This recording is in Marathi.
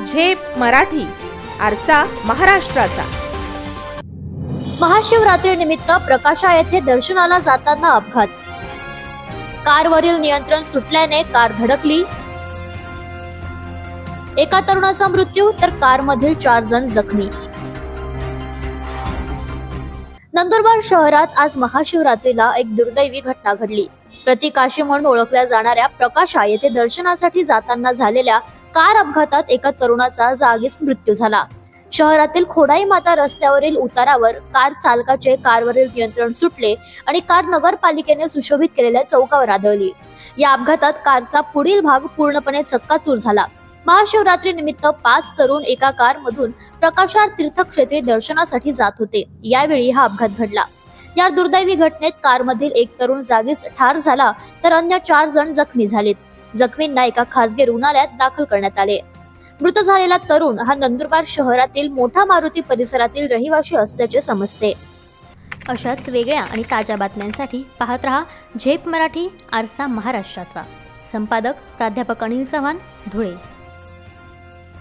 झेप मराठी, आरसा महाराष्ट्राचा। महाशिवरात्री निमित्त प्रकाशा येथे दर्शनाला जाताना अपघात, कारवरील नियंत्रण सुटल्याने कार धडकली। एका तरुणाचा मृत्यू तर कारमधील 4 जण जखमी। नंदुरबार शहरात आज महाशिवरात्रीला एक दुर्दैवी घटना घडली। प्रतिकाशी म्हणून ओळखल्या जाणाऱ्या प्रकाशा येथे दर्शनासाठी जाताना झालेल्या कार अपघातात एका तरुणाचा जागीच मृत्यू झाला। शहरातील खोडाई माता रस्त्यावरील उतारावर कार चालकाचे कारवरील नियंत्रण सुटले आणि कार नगरपालिकेने सुशोभित केलेल्या चौकावर आदळली। या अपघातात कारचा पुढील भाग पूर्णपणे चक्काचूर झाला। महाशिवरात्री निमित्त 5 तरुण एका कारमधून प्रकाशा तीर्थक्षेत्री दर्शनासाठी जात होते। यावेळी हा अपघात घडला। या दुर्दैवी घटनेत कारमधील एक तरुण जागीच ठार झाला तर अन्य 4 जण जखमी झालेत। जखमींना एका खासगी रुग्णालयात दाखल करण्यात आले। मृत झालेला तरुण हा नंदुरबार शहरातील मोठा मारुती परिसरातील रहिवासी असल्याचे समजते। अशाच वेगळ्या आणि ताज्या बातम्यांसाठी पाहत रहा झेप मराठी, आरसा महाराष्ट्राचा। संपादक प्राध्यापक अनिल चव्हाण, धुळे।